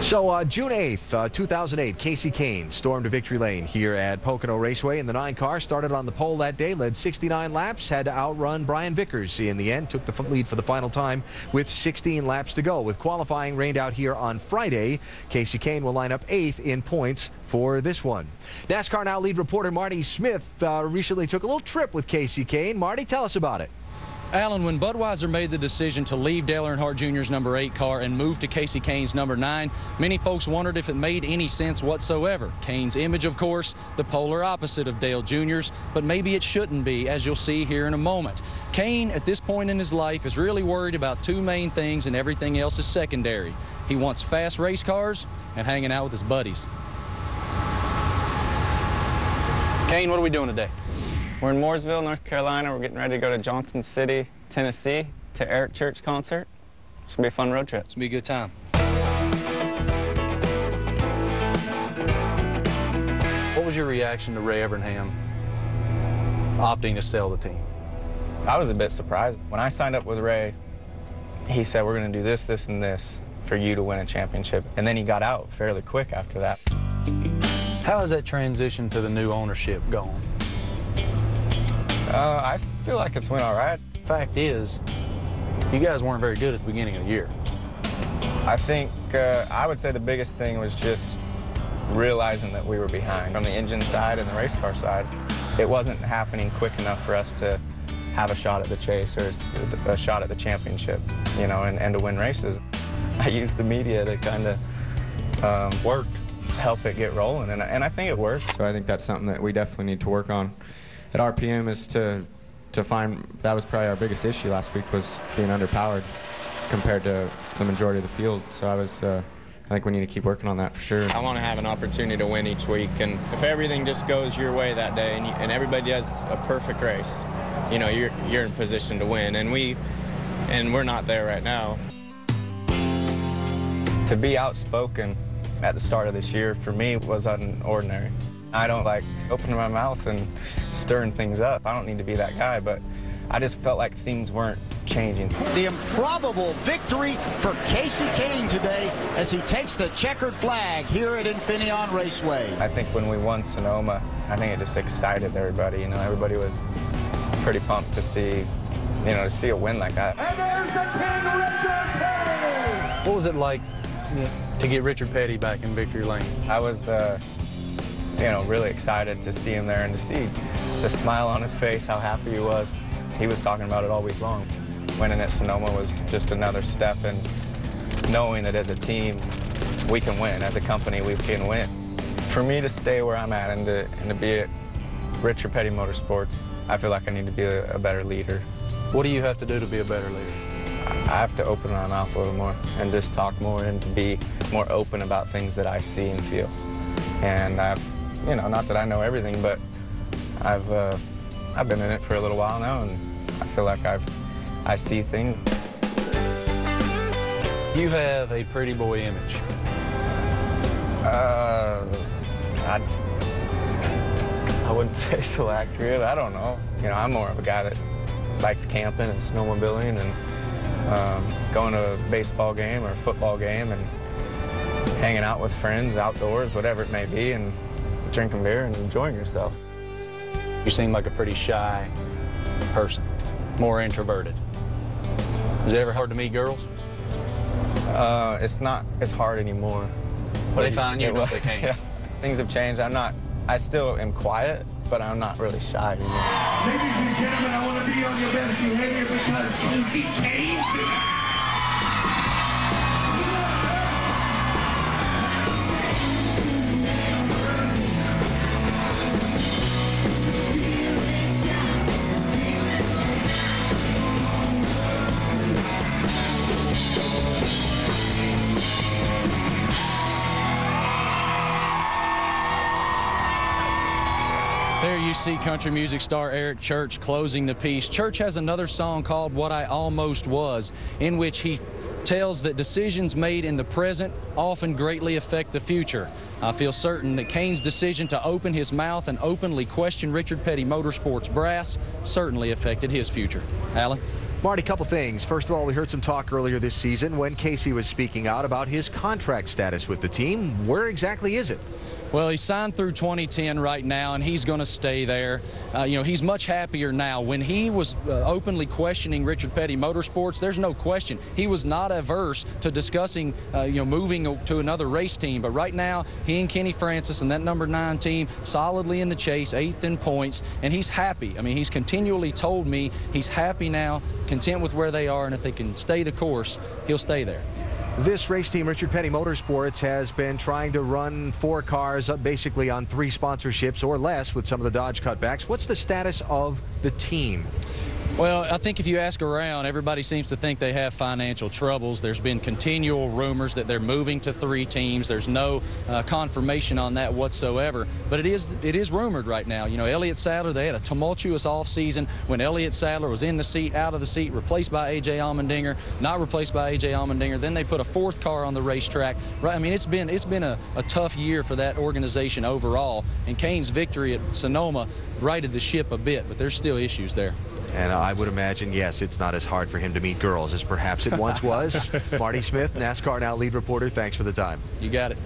So June 8th, 2008, Kasey Kahne stormed to victory lane here at Pocono Raceway, and the 9 car started on the pole that day, led 69 laps, had to outrun Brian Vickers in the end, took the lead for the final time with 16 laps to go. With qualifying rained out here on Friday, Kasey Kahne will line up 8th in points for this one. NASCAR Now lead reporter Marty Smith recently took a little trip with Kasey Kahne. Marty, tell us about it. Alan, when Budweiser made the decision to leave Dale Earnhardt Jr.'s number 8 car and move to Kasey Kahne's number 9, many folks wondered if it made any sense whatsoever. Kahne's image, of course, the polar opposite of Dale Jr.'s, but maybe it shouldn't be, as you'll see here in a moment. Kahne, at this point in his life, is really worried about 2 main things, and everything else is secondary. He wants fast race cars and hanging out with his buddies. Kahne, what are we doing today? We're in Mooresville, North Carolina. We're getting ready to go to Johnson City, Tennessee, to Eric Church concert. It's gonna be a fun road trip. It's gonna be a good time. What was your reaction to Ray Evernham opting to sell the team? I was a bit surprised. When I signed up with Ray, he said, we're gonna do this, this, and this for you to win a championship. And then he got out fairly quick after that. How has that transition to the new ownership gone? I feel like it's went all right. Fact is, you guys weren't very good at the beginning of the year. I think, I would say the biggest thing was just realizing that we were behind. On the engine side and the race car side, it wasn't happening quick enough for us to have a shot at the chase or a shot at the championship, you know, and to win races. I used the media to kind of help it get rolling, and I think it worked. So I think that's something that we definitely need to work on at RPM, is to find, that was probably our biggest issue last week, was being underpowered compared to the majority of the field. So I think we need to keep working on that for sure. I want to have an opportunity to win each week, and if everything just goes your way that day and everybody does a perfect race, you know, you're in position to win, and we're not there right now. To be outspoken at the start of this year, for me, was unordinary. I don't like opening my mouth and stirring things up. I don't need to be that guy, but I just felt like things weren't changing. The improbable victory for Kasey Kahne today as he takes the checkered flag here at Infineon Raceway. I think when we won Sonoma, I think it just excited everybody. You know, everybody was pretty pumped to see, you know, to see a win like that. And there's the King, Richard Petty! What was it like to get Richard Petty back in victory lane? I was, you know, really excited to see him there and to see the smile on his face, how happy he was. He was talking about it all week long. Winning at Sonoma was just another step in knowing that as a team, we can win. As a company, we can win. For me to stay where I'm at and to be at Richard Petty Motorsports, I feel like I need to be a better leader. What do you have to do to be a better leader? I have to open my mouth a little more and just talk more and to be more open about things that I see and feel. And you know, not that I know everything, but I've been in it for a little while now, and I feel like I see things. You have a pretty boy image. I wouldn't say so accurate. I don't know. You know, I'm more of a guy that likes camping and snowmobiling and going to a baseball game or a football game and hanging out with friends outdoors, whatever it may be, and drinking beer and enjoying yourself. You seem like a pretty shy person, more introverted. Is it ever hard to meet girls? It's not as hard anymore. They find you, but they can't. Yeah. Things have changed. I still am quiet, but I'm not really shy anymore. Ladies and gentlemen, I want to be on your best behavior because Kasey Kahne tonight. There you see country music star Eric Church closing the piece. Church has another song called What I Almost Was, in which he tells that decisions made in the present often greatly affect the future. I feel certain that Kahne's decision to open his mouth and openly question Richard Petty Motorsports brass certainly affected his future. Alan? Marty, couple things. First of all, we heard some talk earlier this season when Kasey was speaking out about his contract status with the team. Where exactly is it? Well, he's signed through 2010 right now, and he's going to stay there. You know, he's much happier now. When he was openly questioning Richard Petty Motorsports, there's no question. He was not averse to discussing, you know, moving to another race team. But right now, he and Kenny Francis and that number 9 team solidly in the chase, 8th in points, and he's happy. I mean, he's continually told me he's happy now, content with where they are, and if they can stay the course, he'll stay there. This race team, Richard Petty Motorsports, has been trying to run 4 cars basically on 3 sponsorships or less with some of the Dodge cutbacks. What's the status of the team? Well, I think if you ask around, everybody seems to think they have financial troubles. There's been continual rumors that they're moving to 3 teams. There's no confirmation on that whatsoever. But it is rumored right now. You know, Elliott Sadler, they had a tumultuous offseason when Elliott Sadler was in the seat, out of the seat, replaced by A.J. Allmendinger, not replaced by A.J. Allmendinger. Then they put a 4th car on the racetrack. Right? I mean, it's been a tough year for that organization overall. And Kahne's victory at Sonoma righted the ship a bit, but there's still issues there. And I would imagine, yes, it's not as hard for him to meet girls as perhaps it once was. Marty Smith, NASCAR Now lead reporter, thanks for the time. You got it.